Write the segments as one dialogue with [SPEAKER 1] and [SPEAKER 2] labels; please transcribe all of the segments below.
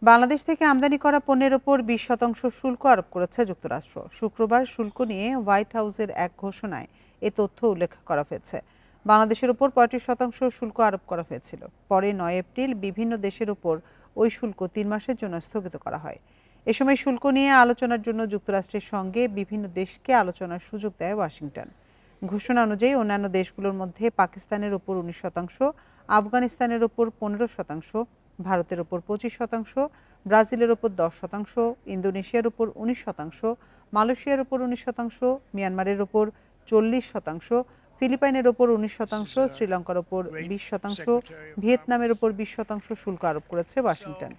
[SPEAKER 1] বাংলাদেশ থেকে আমদানি করা পণ্যের ওপর 20% শুল্ক আরোপ করেছে যুক্তরাষ্ট্র। শুক্রবার শুল্ক নিয়ে হোয়াইট হাউসের এক ঘোষণায় এ তথ্য উল্লেখ করা হয়েছে। বাংলাদেশের ওপর 35% শুল্ক আরোপ করা হয়েছিল। পরে 9 এপ্রিল বিভিন্ন দেশের ওপর ওই শুল্ক 3 মাসের জন্য স্থগিত করা হয়। এ সময় শুল্ক নিয়ে আলোচনার জন্য যুক্তরাষ্ট্রের সঙ্গে বিভিন্ন দেশকে আলোচনার সুযোগ দেয় ওয়াশিংটন। ঘোষণা অনুযায়ী অন্যান্য দেশগুলোর মধ্যে পাকিস্তানের ওপর 19%, আফগানিস্তানের ওপর 15%, ভারতের ওপর 25%, ব্রাজিলের ওপর 10%, ইন্দোনেশিয়ার ওপর 19%, মালয়েশিয়ার ওপর 19%, মিয়ানমারের ওপর 40%, ফিলিপাইনের ওপর 19%, শ্রীলঙ্কার ওপর 20%, ভিয়েতনামের ওপর 20% শুল্ক আরোপ করেছে ওয়াশিংটন।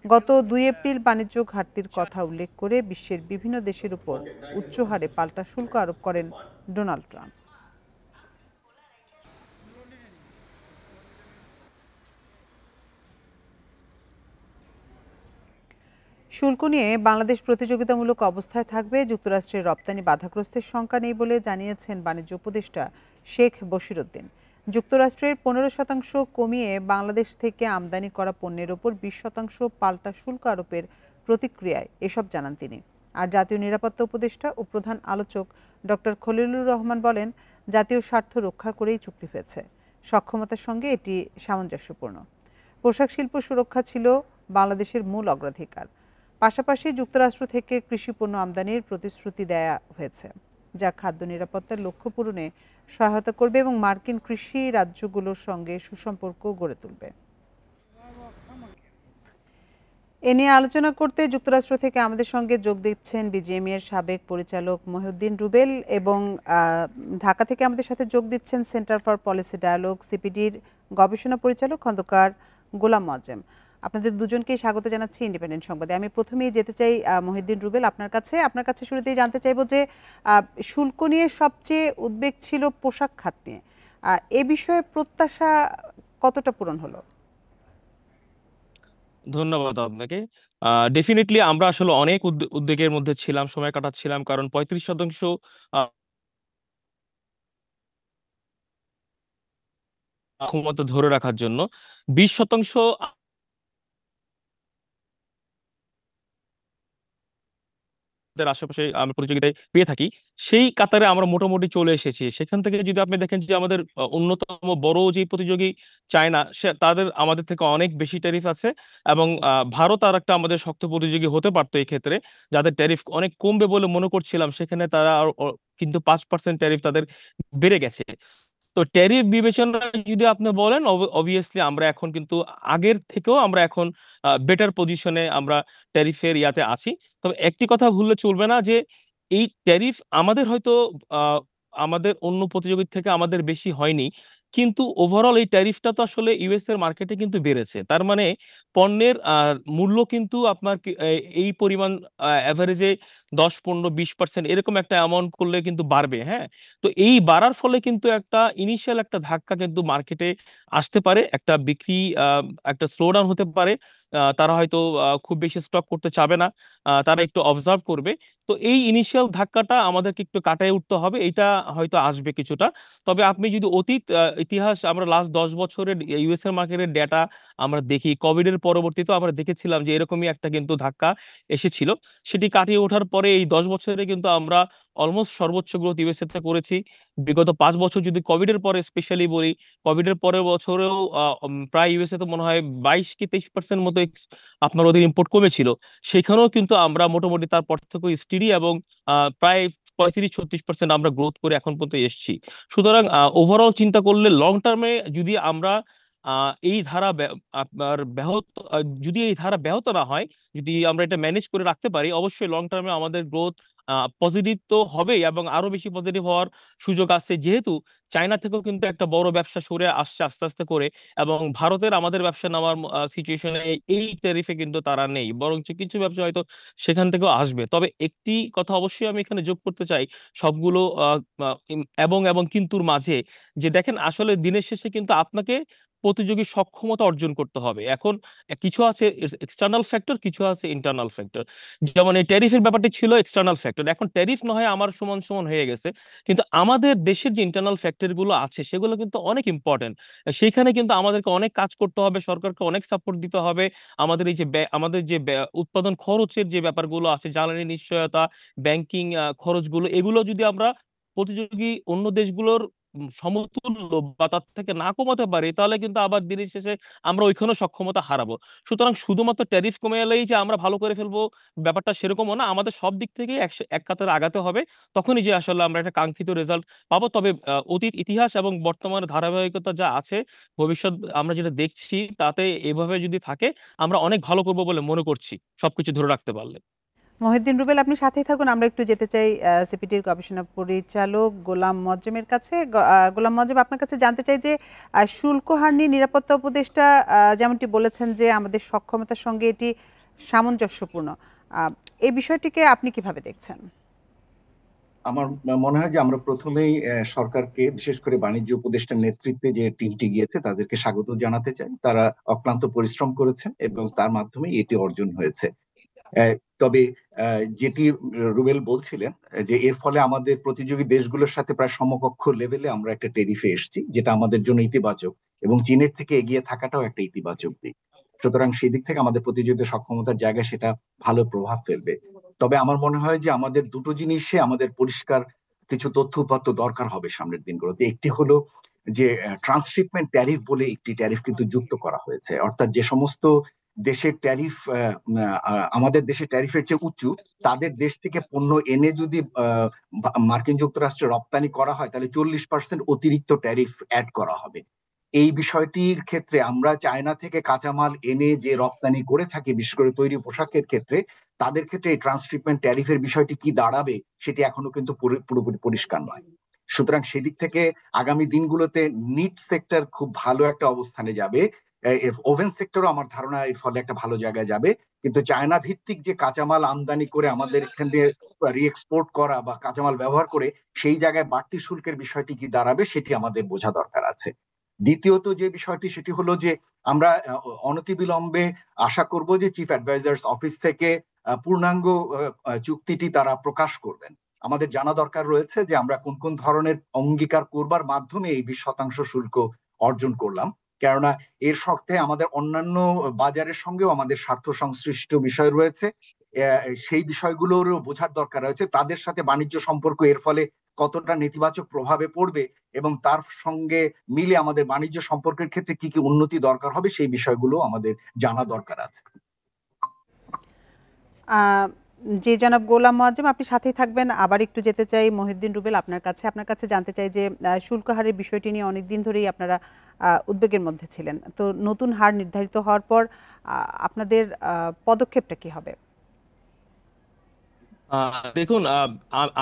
[SPEAKER 1] গত 2 এপ্রিল বাণিজ্য ঘাটতির কথা উল্লেখ করে বিশ্বের বিভিন্ন দেশের উপর উচ্চ হারে পাল্টা শুল্ক আরোপ করেন ডোনাল্ড ট্রাম্প। শুল্ক নিয়ে বাংলাদেশ প্রতিযোগিতামূলক অবস্থায় থাকবে। যুক্তরাষ্ট্রের রপ্তানি বাধাগ্রস্তের শঙ্কা নেই বলে জানিয়েছেন বাণিজ্য উপদেষ্টা শেখ বশিরউদ্দিন। যুক্তরাষ্ট্রের 15% কমিয়ে বাংলাদেশ থেকে আমদানি করা পণ্যের ওপর 20% পাল্টা শুল্ক আরোপের প্রতিক্রিয়ায় এসব জানান তিনি। আর জাতীয় নিরাপত্তা উপদেষ্টা ও প্রধান আলোচক ডক্টর খলিলুর রহমান বলেন, জাতীয় স্বার্থ রক্ষা করেই চুক্তি হয়েছে। সক্ষমতার সঙ্গে এটি সামঞ্জস্যপূর্ণ। পোশাক শিল্প সুরক্ষা ছিল বাংলাদেশের মূল অগ্রাধিকার। পাশাপাশি যুক্তরাষ্ট্র থেকে কৃষিপণ্য আমদানির প্রতিশ্রুতি দেয়া হয়েছে, যা খাদ্য নিরাপত্তার লক্ষ্য পূরণে সহায়তা করবে এবং মার্কিন কৃষি রাজ্যগুলোর সঙ্গে সুসম্পর্ক গড়ে তুলবে। এ নিয়ে আলোচনা করতে যুক্তরাষ্ট্র থেকে আমাদের সঙ্গে যোগ দিচ্ছেন বিজিএমইএ এর সাবেক পরিচালক মহিউদ্দিন রুবেল এবং ঢাকা থেকে আমাদের সাথে যোগ দিচ্ছেন সেন্টার ফর পলিসি ডায়ালগ সিপিডির গবেষণা পরিচালক খন্দকার গোলাম মোয়াজ্জেম। আপনাদের দুজনকেই স্বাগত জানাচ্ছি ইন্ডিপেন্ডেন্ট সংবাদে। আমি প্রথমেই যেতে চাই মহিউদ্দিন রুবেল, আপনার কাছে শুরুতেই জানতে চাইব যে শুল্ক নিয়ে সবচেয়ে উদ্বেগ ছিল পোশাক খাত নিয়ে। এ বিষয়ে প্রত্যাশা কতটা পূরণ হলো?
[SPEAKER 2] ধন্যবাদ আপনাকে। ডেফিনেটলি আমরা আসলে অনেক উদ্বেগের মধ্যে ছিলাম, সময় কাটাচ্ছিলাম, কারণ 35% ক্ষমতা ধরে রাখার জন্য 20% আশেপাশে আমরা প্রতিযোগিতায় পেয়ে থাকি, সেই কাতারে আমরা মোটামুটি চলে এসেছি। সেখান থেকে যদি আপনি দেখেন যে আমাদের অন্যতম বড় যে প্রতিযোগী চায়না, তাদের আমাদের থেকে অনেক বেশি ট্যারিফ আছে, এবং ভারত আর একটা আমাদের শক্ত প্রতিযোগী হতে পারতো এই ক্ষেত্রে, যাদের ট্যারিফ অনেক কমবে বলে মনে করছিলাম, সেখানে তারা কিন্তু 5% ট্যারিফ তাদের বেড়ে গেছে। তো ট্যারিফ বিবেচনায় যদি আপনি বলেন, অবভিয়াসলি আমরা এখন কিন্তু আগের থেকেও আমরা এখন বেটার পজিশনে আমরা ট্যারিফের ইয়াতে আছি। তবে একটি কথা ভুললে চলবে না, যে এই ট্যারিফ আমাদের হয়তো আহ, আমাদের অন্য প্রতিযোগীর থেকে আমাদের বেশি হয়নি, কিন্তু ওভারঅল এই ট্যারিফটা তো আসলে ইউএস এর মার্কেটে কিন্তু বেড়েছে। তার মানে পণ্যের মূল্য কিন্তু আপনার এই পরিমাণ অ্যাভারেজে 10, 15, 20% এরকম একটা অ্যামাউন্ট করলে কিন্তু বাড়বে। হ্যাঁ, তো এই বাড়ার ফলে কিন্তু একটা ইনিশিয়াল একটা ধাক্কা কিন্তু মার্কেটে আসতে পারে, একটা বিক্রি একটা স্লো ডাউন হতে পারে। তারা হয়তো খুব বেশি স্টক করতে চাবে না, তারা একটু অবজার্ভ করবে। তো এই ইনিশিয়াল ধাক্কাটা আমাদেরকে একটু কাটায় উঠতে হবে, এটা হয়তো আসবে কিছুটা। তবে আপনি যদি অতীত ইতিহাস, আমরা লাস্ট 10 বছরের ইউএস এর মার্কেটের ডেটা আমরা দেখি, কোভিড এর পরবর্তীতে আমরা দেখেছিলাম যে এরকমই একটা কিন্তু ধাক্কা এসেছিল। সেটি কাটিয়ে ওঠার পরে এই 10 বছরে কিন্তু আমরা অলমোস্ট সর্বোচ্চ গ্রোথ ইউএসএ তে করেছি। বিগত 5 বছর যদি কোভিড এর পরে স্পেশালি বলি, কোভিড এর পরের বছরেও প্রায় ইউএসএ তে মনে হয় 22 কি 23% মতো আপনার ওদের ইম্পোর্ট কমেছিল। সেখানেও কিন্তু আমরা মোটামুটি তার পর থেকে স্টিডি এবং প্রায় 35-36% আমরা গ্রোথ করে এখন পর্যন্ত এসেছি। সুতরাং ওভারঅল চিন্তা করলে লং টার্মে যদি আমরা এই ধারা আপনার ব্যাহত যদি এই ধারা ব্যাহত না হয়, যদি আমরা এটা ম্যানেজ করে রাখতে পারি, অবশ্যই লং টার্মে আমাদের গ্রোথ পজিটিভ তো হবেই, এবং আরো বেশি পজিটিভ হওয়ার সুযোগ আছে, যেহেতু চায়না থেকেও কিন্তু একটা বড় ব্যবসা সরে আসছে আস্তে আস্তে করে, এবং ভারতের আমাদের ব্যবসা নেওয়ার সিচুয়েশনে এই ট্যারিফে কিন্তু তারা নেই, বরং কিছু ব্যবসা হয়তো সেখান থেকেও আসবে। তবে একটি কথা অবশ্যই আমি এখানে যোগ করতে চাই, সবগুলো এবং এবং কিন্তুর মাঝে, যে দেখেন আসলে দিনের শেষে কিন্তু আপনাকে প্রতিযোগী সক্ষমতা অর্জন করতে হবে। এখন কিছু আছে এক্সটার্নাল ফ্যাক্টর, কিছু আছে ইন্টারনাল ফ্যাক্টর। যেমন এই ট্যারিফের ব্যাপারটি ছিল এক্সটার্নাল ফ্যাক্টর, এখন ট্যারিফ না হয় আমার সমান সমান হয়ে গেছে, কিন্তু আমাদের দেশের যে ইন্টারনাল ফ্যাক্টর গুলো আছে সেগুলো কিন্তু অনেক ইম্পর্টেন্ট। সেইখানে কিন্তু আমাদেরকে অনেক কাজ করতে হবে, সরকারকে অনেক সাপোর্ট দিতে হবে। আমাদের এই যে আমাদের যে উৎপাদন খরচের যে ব্যাপারগুলো আছে, জ্বালানি নিশ্চয়তা, ব্যাংকিং খরচগুলো, এগুলো যদি আমরা প্রতিযোগী অন্য দেশগুলোর সমতুল্য বা তার থেকে না কমাতে পারি, তাহলে কিন্তু আবার দিনের শেষে আমরা ওইখানেও সক্ষমতা হারাবো। সুতরাং শুধুমাত্র ট্যারিফ কমে এলেই যে আমরা ভালো করে ফেলবো, ব্যাপারটা সেরকমও না। আমাদের সব দিক থেকে এক কাতারে আগাতে হবে, তখনই যে আসলে আমরা একটা কাঙ্ক্ষিত রেজাল্ট পাবো। তবে অতীত ইতিহাস এবং বর্তমানে ধারাবাহিকতা যা আছে, ভবিষ্যৎ আমরা যেটা দেখছি তাতে এভাবে যদি থাকে আমরা অনেক ভালো করবো বলে মনে করছি, সবকিছু ধরে রাখতে পারলে।
[SPEAKER 1] মহিউদ্দিন রুবেল, আপনি সাথেই থাকুন। আমরা একটু যেতে চাই সিপিটির গবেষণা পরিচালক গোলাম মজ্জেমের কাছে। গোলাম মজ্জেম, আপনার কাছে জানতে চাই যে শুল্ক হার নিয়ে নিরাপত্তা উপদেষ্টা যেমনটি বলেছেন যে আমাদের সক্ষমতার সঙ্গে এটি সামঞ্জস্যপূর্ণ, এই বিষয়টিকে আপনি কিভাবে দেখছেন?
[SPEAKER 3] আমার মনে হয় যে আমরা প্রথমেই সরকারকে, বিশেষ করে বাণিজ্য উপদেষ্টার নেতৃত্বে যে টিমটি গিয়েছে তাদেরকে স্বাগত জানাতে চাই। তারা অক্লান্ত পরিশ্রম করেছেন এবং তার মাধ্যমে এটি অর্জন হয়েছে। তবে যেটি রুবেল বলছিলেন যে এর ফলে আমাদের প্রতিযোগী দেশগুলোর সাথে প্রায় সমকক্ষ লেভেলে আমরা একটা টেরিফে এসেছি, যেটা আমাদের জন্য ইতিবাচক, এবং চীনের থেকে এগিয়ে থাকাটাও একটা ইতিবাচক দিক। সুতরাং সেই দিক থেকে আমাদের প্রতিযোগিতা সক্ষমতার জায়গায় সেটা ভালো প্রভাব ফেলবে। তবে আমার মনে হয় যে আমাদের দুটো জিনিসে আমাদের পরিষ্কার কিছু তথ্য উপাত্ত দরকার হবে সামনের দিনগুলোতে। একটি হলো যে ট্রান্সশিপমেন্ট ট্যারিফ বলে একটি ট্যারিফ কিন্তু যুক্ত করা হয়েছে, অর্থাৎ যে সমস্ত দেশের ট্যারিফ আমাদের দেশের ট্যারিফের চেয়ে উঁচু, তাদের দেশ থেকে পণ্য এনে যদি মার্কিন যুক্তরাষ্ট্রে রপ্তানি করা হয়, তাহলে 40% অতিরিক্ত ট্যারিফ অ্যাড করা হবে। এই বিষয়টির ক্ষেত্রে আমরা চায়না থেকে কাঁচামাল এনে যে রপ্তানি করে থাকি, বিশেষ করে তৈরি পোশাকের ক্ষেত্রে, তাদের ক্ষেত্রে এই ট্রান্সশিপমেন্ট ট্যারিফের বিষয়টি কি দাঁড়াবে সেটি এখনো কিন্তু পুরোপুরি পরিষ্কার নয়। সুতরাং সেদিক থেকে আগামী দিনগুলোতে নিট সেক্টর খুব ভালো একটা অবস্থানে যাবে। ওভেন সেক্টরও আমার ধারণা এর ফলে একটা ভালো জায়গায় যাবে। কিন্তু চায়না ভিত্তিক যে কাঁচামাল আমদানি করে আমাদের এখানে রিএক্সপোর্ট করা বা কাঁচামাল ব্যবহার করে সেই জায়গায় বাড়তি শুল্কের বিষয়টি কি দাঁড়াবে সেটি আমাদের বোঝা দরকার আছে। দ্বিতীয়ত যে বিষয়টি, সেটি হলো যে আমরা অনতিবিলম্বে আশা করব যে চিফ অ্যাডভাইজার্স অফিস থেকে পূর্ণাঙ্গ চুক্তিটি তারা প্রকাশ করবেন। আমাদের জানা দরকার রয়েছে যে আমরা কোন কোন ধরনের অঙ্গীকার করবার মাধ্যমে এই 20% শুল্ক অর্জন করলাম, কেননা এর সাথে আমাদের অন্যান্য বাজারের সঙ্গেও আমাদের স্বার্থ সংশ্লিষ্ট বিষয় রয়েছে। সেই বিষয়গুলোরও বোঝার দরকার রয়েছে, তাদের সাথে বাণিজ্য সম্পর্ক এর ফলে কতটা নেতিবাচক প্রভাবে পড়বে এবং তার সঙ্গে মিলে আমাদের বাণিজ্য সম্পর্কের ক্ষেত্রে কি কি উন্নতি দরকার হবে সেই বিষয়গুলো আমাদের জানা দরকার আছে।
[SPEAKER 1] যে জনাব গোলাম মোয়াজ্জেম, আপনি সাথেই থাকবেন। আবার একটু যেতে চাই মহিউদ্দিন রুবেল আপনার কাছে জানতে চাই যে শুল্ক হারের বিষয়টি নিয়ে অনেকদিন ধরেই আপনারা উদ্বেগের মধ্যে ছিলেন। তো নতুন হার নির্ধারিত হওয়ার পর আপনাদের পদক্ষেপটা কি হবে?
[SPEAKER 2] দেখুন,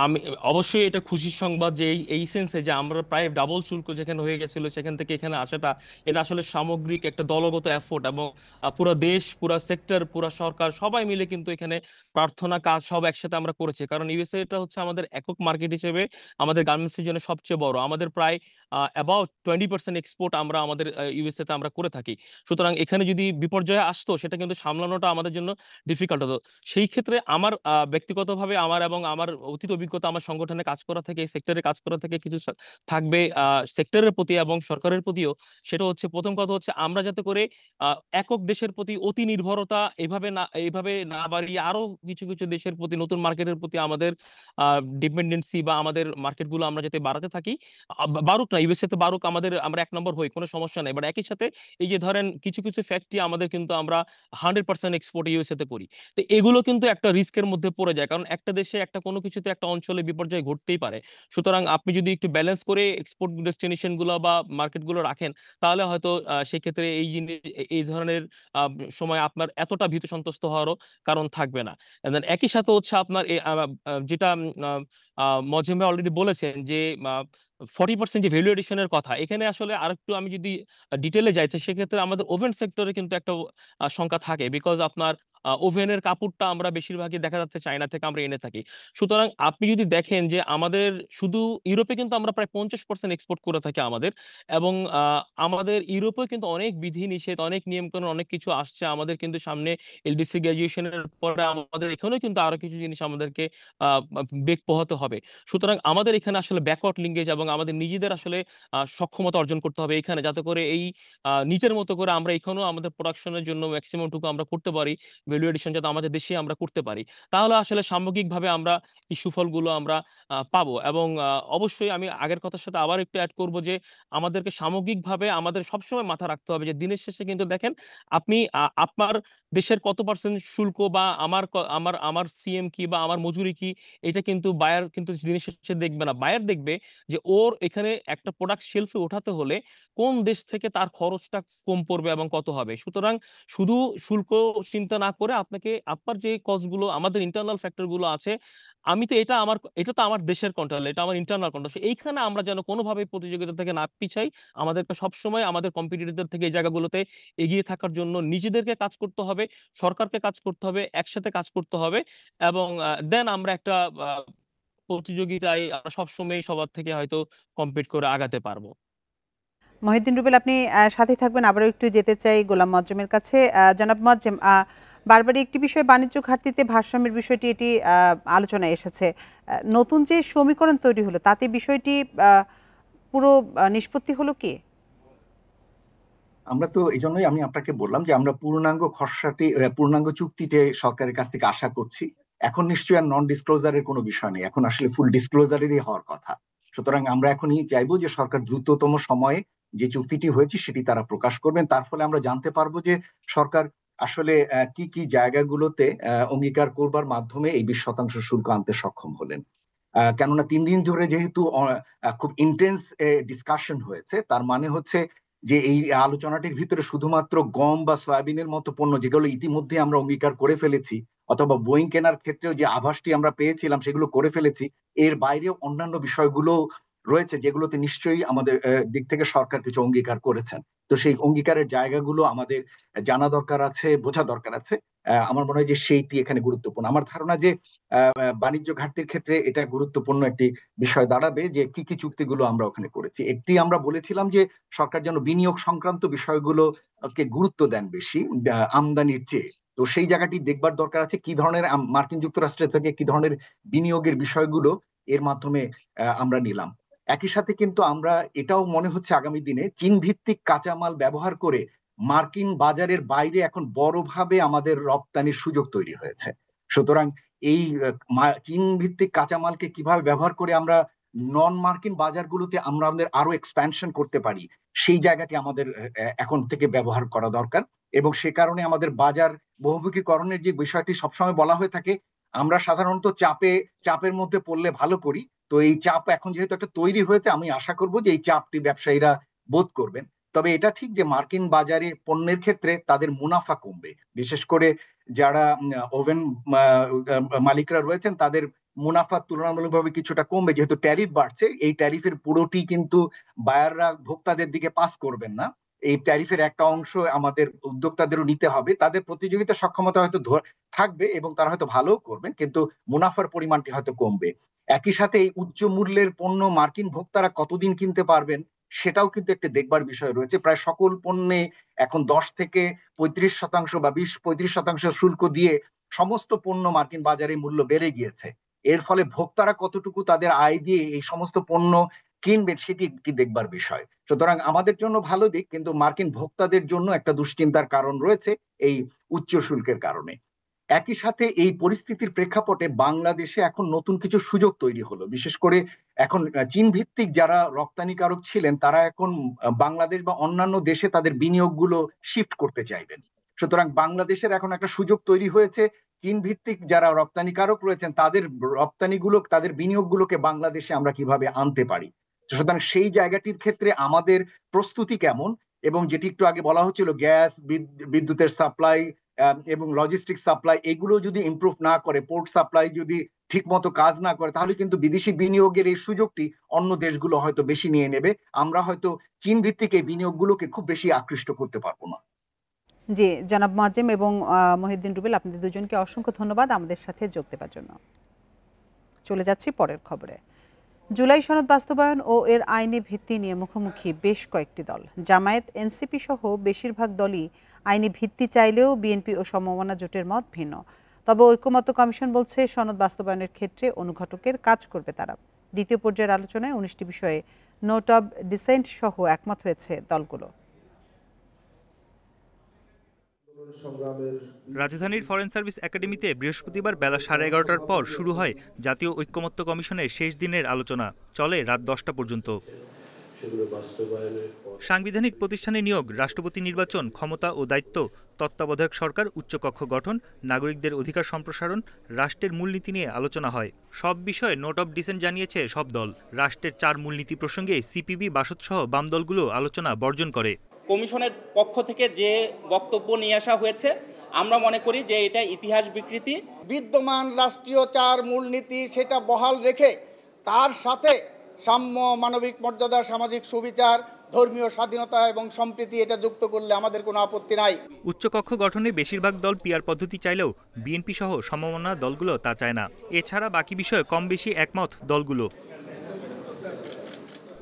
[SPEAKER 2] আমি অবশ্যই এটা খুশির সংবাদ যে এই সেন্সে যে আমরা প্রায় ডাবল শুল্ক যেখানে হয়ে গেছিল সেখান থেকে এখানে আসাটা, এটা আসলে সামগ্রিক একটা দলগত এফোর্ট, এবং পুরো দেশ, পুরো সেক্টর, পুরো সরকার সবাই মিলে কিন্তু এখানে প্রার্থনা কাজ সব একসাথে আমরা করেছি। কারণ ইউএসএ এটা হচ্ছে আমাদের একক মার্কেট হিসেবে আমাদের গার্মেন্টসের জন্য সবচেয়ে বড়। আমাদের প্রায় অ্যাবাউট 20% এক্সপোর্ট আমরা আমাদের ইউএসএ তে আমরা করে থাকি। সুতরাং এখানে যদি বিপর্যয় আসতো সেটা কিন্তু সামলানোটা আমাদের জন্য ডিফিকাল্ট হতো। সেই ক্ষেত্রে আমার ব্যক্তিগতভাবে আমার এবং আমার অতীত অভিজ্ঞতা, আমার সংগঠনে কাজ করা থেকে, সেক্টরে কাজ করা থেকে কিছু থাকবে সেক্টরের প্রতি এবং সরকারের প্রতিও। সেটা হচ্ছে, প্রথম কথা হচ্ছে আমরা যাতে করে একক দেশের প্রতি অতি নির্ভরতা এইভাবে না বাড়িয়ে আরো কিছু কিছু দেশের প্রতি, নতুন মার্কেটের প্রতি আমাদের ডিপেন্ডেন্সি বা আমাদের মার্কেটগুলো আমরা যাতে বাড়াতে থাকি। বাড়ুক না, ইউএসএ তে বাড়ুক, আমরা 1 নম্বর হই, কোনো সমস্যা নেই। বাট একই সাথে এই যে ধরেন কিছু কিছু ফ্যাক্টরি আমাদের কিন্তু আমরা 100% এক্সপোর্ট ইউএসএ তে করি। তো এগুলো কিন্তু একটা রিস্কের মধ্যে পড়ে যায়, কারণ একটা দেশে একটা কোনো কিছুতে একটা অঞ্চলে বিপর্যয় ঘটতেই পারে। সুতরাং আপনি যদি একটু ব্যালেন্স করে এক্সপোর্ট ডেস্টিনেশন গুলো বা মার্কেট গুলো রাখেন, তাহলে হয়তো সেক্ষেত্রে এই জিনিস, এই ধরনের আহ, সময় আপনার এতটা ভীত সন্ত্রস্ত হওয়ারও কারণ থাকবে না। And then একই সাথে হচ্ছে আপনার যেটা মজিম ভাই অলরেডি বলেছেন যে 40% যে ভ্যালু এডিশনের কথা, এখানে আসলে আরেকটু আমি যদি ডিটেলে যাইতে, সেক্ষেত্রে আমাদের ওভেন সেক্টরে কিন্তু একটা সংখ্যা থাকে। বিকজ আপনার ওভেনের কাপড়টা আমরা বেশিরভাগই দেখা যাচ্ছে চায়না থেকে আমরা এনে থাকি। সুতরাং আপনি যদি দেখেন যে আমাদের শুধু ইউরোপে কিন্তু আমরা প্রায় 50% এক্সপোর্ট করে থাকি আমাদের, এবং আমাদের ইউরোপে কিন্তু অনেক বিধিনিষেধ, অনেক নিয়মকানুন, অনেক কিছু আসছে আমাদের কিন্তু সামনে। এলডিসি গ্রাজুয়েশনের পরে আমাদের এখানেও কিন্তু আরো কিছু জিনিস আমাদেরকে বেগ পোহাতে হবে। সুতরাং আমাদের এখানে আসলে ব্যাকওয়ার্ড লিঙ্কেজ এবং আমাদের নিজেদের আসলে সক্ষমতা অর্জন করতে হবে এখানে, যাতে করে এই নিজের মতো করে আমরা এখানেও আমাদের প্রোডাকশনের জন্য ম্যাক্সিমাম টুকু আমরা করতে পারি, ভ্যালু এডিশন যাতে আমাদের দেশে আমরা করতে পারি। তাহলে আসলে সামগ্রিকভাবে আমরা এই সুফলগুলো আমরা পাবো। এবং অবশ্যই আমি আগের কথার সাথে আবার একটু অ্যাড করব যে আমাদেরকে সামগ্রিকভাবে আমাদের সবসময় মাথা রাখতে হবে যে দিনের শেষে কিন্তু দেখেন আপনি আপনার দেশের কত পার্সেন্ট শুল্ক বা আমার আমার আমার সিএম কি বা আমার মজুরি কি, এটা কিন্তু বায়ার কিন্তু দিনের শেষে দেখবে না। বায়ার দেখবে যে ওর এখানে একটা প্রোডাক্ট শেলফে ওঠাতে হলে কোন দেশ থেকে তার খরচটা কম পড়বে এবং কত হবে। সুতরাং শুধু শুল্ক চিন্তা না করে আপনাকে আপনার যে কস্ট গুলো, আমাদের ইন্টারনাল ফ্যাক্টর গুলো আছে, আমি তো এটা তো আমার দেশের কন্ট্রোল, এটা আমার ইন্টারনাল কন্ট্রোল। এইখানে আমরা যেন কোনোভাবে প্রতিযোগিতা থেকে না পিছাই। আমাদেরকে সবসময় আমাদের কম্পিটিটরদের থেকে এই জায়গাগুলোতে এগিয়ে থাকার জন্য নিজেদেরকে কাজ করতে হবে, সরকারকে কাজ করতে হবে, একসাথে কাজ করতে হবে। এবং দেন আমরা একটা প্রতিযোগিতায় আমরা সবসময় সবার থেকে হয়তো কম্পিট করে আগাতে পারবো।
[SPEAKER 1] মহিউদ্দিন রুবেল, আপনি সাথে থাকবেন। আবারও একটু যেতে চাই গোলাম মোয়াজ্জেমের কাছে। জনাব মোয়াজ্জেম, বারবারই একটি বিষয়, বাণিজ্য ঘাটতিতে ভারসাম্যের বিষয়টি এটি আলোচনায় এসেছে। নতুন যে সমীকরণ তৈরি হলো তাতে বিষয়টি পুরো নিষ্পত্তি হলো কি?
[SPEAKER 3] আমরা তো এই জন্যই আমি আপনাকে বললাম যে আমরা পূর্ণাঙ্গ চুক্তিতে সরকারের কাছ থেকে আশা করছি। এখন নিশ্চয়ই আর নন ডিসক্লোজারের কোনো বিষয় নেই, এখন আসলে ফুল ডিসক্লোজারেরই হওয়ার কথা। সুতরাং আমরা এখনই চাইবো যে সরকার দ্রুততম সময়ে যে চুক্তিটি হয়েছে সেটি তারা প্রকাশ করবেন। তার ফলে আমরা জানতে পারবো যে সরকার আসলে কি কি জায়গাগুলোতে অঙ্গীকার করবার মাধ্যমে এই 20% শুল্ক আনতে সক্ষম হলেন। কেননা 3 দিন ধরে যেহেতু খুব ইন্টেন্স ডিসকাশন হয়েছে, তার মানে হচ্ছে যে এই আলোচনাটির ভিতরে শুধুমাত্র গম বা সয়াবিনের মতো পণ্য যেগুলো ইতিমধ্যে আমরা অঙ্গীকার করে ফেলেছি, অথবা বোয়িং কেনার ক্ষেত্রেও যে আভাসটি আমরা পেয়েছিলাম সেগুলো করে ফেলেছি, এর বাইরেও অন্যান্য বিষয়গুলো রয়েছে যেগুলোতে নিশ্চয়ই আমাদের দিক থেকে সরকার কিছু অঙ্গীকার করেছেন। তো সেই অঙ্গীকারের জায়গাগুলো আমাদের জানা দরকার আছে, বোঝা দরকার আছে। আমার মনে হয় যে সেইটি এখানে গুরুত্বপূর্ণ। আমার ধারণা যে বাণিজ্য ঘাটতির ক্ষেত্রে এটা গুরুত্বপূর্ণ একটি বিষয় দাঁড়াবে যে কি কি চুক্তিগুলো আমরা ওখানে করেছি। একটি আমরা বলেছিলাম যে সরকার যেন বিনিয়োগ সংক্রান্ত বিষয়গুলোকে গুরুত্ব দেন বেশি আমদানির চেয়ে। তো সেই জায়গাটি দেখবার দরকার আছে কি ধরনের মার্কিন যুক্তরাষ্ট্র থেকে কি ধরনের বিনিয়োগের বিষয়গুলো এর মাধ্যমে আমরা নিলাম। একই সাথে কিন্তু আমরা এটাও মনে হচ্ছে আগামী দিনে চীন ভিত্তিক কাঁচামাল ব্যবহার করে মার্কিন বাজারের বাইরে এখন বড়ভাবে আমাদের রপ্তানির সুযোগ তৈরি হয়েছে। সুতরাং এই চীন ভিত্তিক কাঁচামালকে কিভাবে ব্যবহার করে আমরা নন মার্কিন বাজারগুলোতে আমরা আমাদের আরো এক্সপ্যানশন করতে পারি, সেই জায়গাটি আমাদের এখন থেকে ব্যবহার করা দরকার। এবং সে কারণে আমাদের বাজার বহুমুখীকরণের যে বিষয়টি সবসময় বলা হয়ে থাকে, আমরা সাধারণত চাপের মধ্যে পড়লে ভালো করি। তো এই চাপ এখন যেহেতু একটা তৈরি হয়েছে, আমি আশা করব যে এই চাপটি ব্যবসায়ীরা বোধ করবেন। তবে এটা ঠিক যে মার্কিন বাজারে পণ্যের ক্ষেত্রে তাদের মুনাফা কমবে, বিশেষ করে যারা ওভেন মালিকরা রয়েছেন তাদের মুনাফা তুলনামূলকভাবে কিছুটা কমবে, যেহেতু ট্যারিফ বাড়ছে। এই ট্যারিফের পুরোটি কিন্তু বায়াররা ভোক্তাদের দিকে পাস করবেন না, এই ট্যারিফের একটা অংশ আমাদের উদ্যোক্তাদেরও নিতে হবে। তাদের প্রতিযোগিতা সক্ষমতা হয়তো থাকবে এবং তারা হয়তো ভালোও করবেন, কিন্তু মুনাফার পরিমাণটি হয়তো কমবে। একই সাথে এই উচ্চ মূল্যের পণ্য মার্কিন ভোক্তারা কতদিন কিনতে পারবেন সেটাও কিন্তু একটা দেখবার বিষয় রয়েছে। প্রায় সকল পণ্যে এখন 10 থেকে 35% বা 20-35% শুল্ক দিয়ে সমস্ত পণ্য মার্কিন বাজারে মূল্য বেড়ে গিয়েছে। এর ফলে ভোক্তারা কতটুকু তাদের আয় দিয়ে এই সমস্ত পণ্য কিনবেন সেটি একটি দেখবার বিষয়। সুতরাং আমাদের জন্য ভালো দিক, কিন্তু মার্কিন ভোক্তাদের জন্য একটা দুশ্চিন্তার কারণ রয়েছে এই উচ্চ শুল্কের কারণে। একই সাথে এই পরিস্থিতির প্রেক্ষাপটে বাংলাদেশে এখন নতুন কিছু সুযোগ তৈরি হলো। বিশেষ করে এখন চীন ভিত্তিক যারা রপ্তানিকারক ছিলেন তারা এখন বাংলাদেশ বা অন্যান্য দেশে তাদের বিনিয়োগগুলো শিফট করতে চাইবেন। সুতরাং বাংলাদেশের এখন একটা সুযোগ তৈরি হয়েছে, চীন ভিত্তিক যারা রপ্তানিকারক রয়েছেন তাদের রপ্তানিগুলো, তাদের বিনিয়োগগুলোকে বাংলাদেশে আমরা কিভাবে আনতে পারি। সুতরাং সেই জায়গাটির ক্ষেত্রে আমাদের প্রস্তুতি কেমন, এবং যেটি একটু আগে বলা হচ্ছিল গ্যাস, বিদ্যুতের সাপ্লাই এবং লজিস্টিক সাপ্লাই, এগুলো যদি ইমপ্রুভ না করে, পোর্ট সাপ্লাই যদি ঠিক মতো কাজ না করে, তাহলে কিন্তু বিদেশি বিনিয়োগের এই সুযোগটি অন্য দেশগুলো হয়তো বেশি নিয়ে নেবে। আমরা হয়তো চীন ভিত্তিক এই বিনিয়োগগুলোকে খুব বেশি আকৃষ্ট করতে পারবো না।
[SPEAKER 1] জি, জনাব মোয়াজ্জেম এবং মহিউদ্দিন রুবেল, আপনাদের দুজনকে অসংখ্য ধন্যবাদ আমাদের সাথে যোগ দেওয়ার জন্য। চলে যাচ্ছি পরের খবরে। জুলাই সনদ বাস্তবায়ন ও এর আইনি ভিত্তি নিয়ে মুখোমুখি বেশ কয়েকটি দল। জামায়াত, এনসিপি সহ বেশিরভাগ দলই আইনি ভিত্তি চাইলেও বিএনপি ও সমমনা জোটের মত ভিন্ন। তবে ঐকমত্য কমিশন বলছে সনদ বাস্তবায়নের ক্ষেত্রে অনুঘটকের কাজ করবে তারা। দ্বিতীয় পর্যায়ের আলোচনায় 19টি বিষয়ে নোট অব ডিসেন্ট সহ একমত হয়েছে দলগুলো।
[SPEAKER 4] রাজধানীর ফরেন সার্ভিস একাডেমিতে বৃহস্পতিবার বেলা 11:30টার পর শুরু হয় জাতীয় ঐকমত্য কমিশনের শেষ দিনের আলোচনা। চলে রাত 10টা পর্যন্ত। সাংবিধানিক প্রতিষ্ঠানে নিয়োগ, রাষ্ট্রপতি নির্বাচন, ক্ষমতা ও দায়িত্ব, তত্ত্বাবধায়ক সরকার, উচ্চকক্ষ গঠন, নাগরিকদের অধিকার সম্প্রসারণ, রাষ্ট্রের মূলনীতি নিয়ে আলোচনা হয়। সব বিষয়ে নোট অব ডিসেন্ট জানিয়েছে সব দল। রাষ্ট্রের 4 মূলনীতি প্রসঙ্গে সিপিবি, বাসদ সহ বাম দলগুলো আলোচনা বর্জন করে।
[SPEAKER 5] কমিশনের পক্ষ থেকে যে বক্তব্য নিয়ে আসা হয়েছে, আমরা মনে করি যে এটা ইতিহাস বিকৃতি।
[SPEAKER 6] বিদ্যমান রাষ্ট্রীয় 4 মূলনীতি সেটা বহাল রেখে তার সাথে সাম্য, মানবিক মর্যাদা, সামাজিক সুবিচার, ধর্মীয় স্বাধীনতা এবং সম্প্রীতি এটা যুক্ত করলে আমাদের কোনো আপত্তি নাই।
[SPEAKER 4] উচ্চকক্ষ গঠনে বেশিরভাগ দল পিআর পদ্ধতি চাইলেও বিএনপি সহ সমমনা দলগুলো তা চায় না। এছাড়া বাকি বিষয়ে কম বেশি একমত দলগুলো।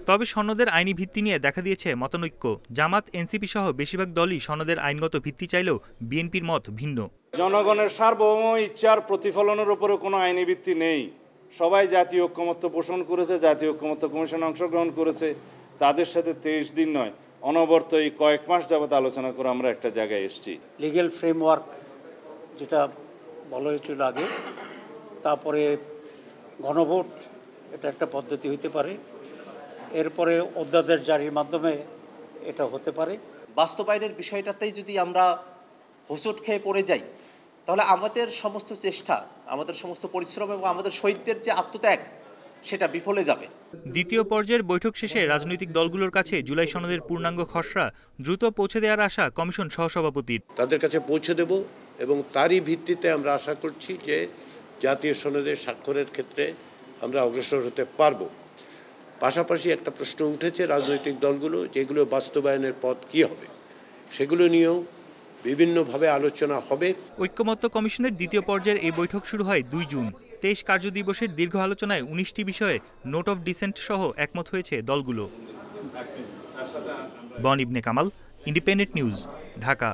[SPEAKER 4] তবে সনদের আইনি ভিত্তি নিয়ে দেখা দিয়েছে মতানৈক্য। জামাত, এনসিপি সহ বেশিরভাগ দলই সনদের আইনগত ভিত্তি চাইলেও বিএনপির মত ভিন্ন।
[SPEAKER 7] জনগণের সার্বভৌম ইচ্ছার প্রতিফলনের উপরে কোনো আইনি ভিত্তি নেই। সবাই জাতীয় ঐকমত্য পোষণ করেছে, জাতীয় ঐকমত্য কমিশনে অংশগ্রহণ করেছে। তাদের সাথে 23 দিন নয়, অনবরত এই কয়েক মাস যাবত আলোচনা করে আমরা একটা জায়গায় এসেছি।
[SPEAKER 8] লিগ্যাল ফ্রেমওয়ার্ক যেটা বলা হয়েছিল আগে, তারপরে গণভোট, এটা একটা পদ্ধতি হতে পারে। এরপরে অধ্যাদেশ জারির মাধ্যমে এটা হতে পারে।
[SPEAKER 9] বাস্তবায়নের বিষয়টাতেই যদি আমরা হোঁচট খেয়ে পড়ে যাই, তাহলে আমাদের সমস্ত চেষ্টা, আমাদের সমস্ত পরিশ্রম এবং আমাদের শহীদদের যে আত্মত্যাগ, সেটা বিফলে যাবে।
[SPEAKER 4] দ্বিতীয় পর্যায়ের বৈঠক শেষে রাজনৈতিক দলগুলোর কাছে জুলাই সনদের পূর্ণাঙ্গ খসড়া দ্রুত পৌঁছে দেওয়ার আশা কমিশন সহসভাপতির।
[SPEAKER 10] তাদের কাছে পৌঁছে দেব এবং তারই ভিত্তিতে আমরা আশা করছি যে জাতীয় সনদে স্বাক্ষরের ক্ষেত্রে আমরা অগ্রসর হতে পারব। পাশাপাশি একটা প্রশ্ন উঠেছে রাজনৈতিক দলগুলো, যেগুলো বাস্তবায়নের পথ কি হবে, সেগুলো নিয়েও বিভিন্নভাবে আলোচনা হবে।
[SPEAKER 4] ঐকমত্য কমিশনের দ্বিতীয় পর্যায়ের এই বৈঠক শুরু হয় 2 জুন। 23 কার্যদিবসের দীর্ঘ আলোচনায় 19টি বিষয়ে নোট অফ ডিসেন্ট সহ একমত হয়েছে দলগুলো। বন ইবনে কামাল, ইন্ডিপেন্ডেন্ট নিউজ, ঢাকা।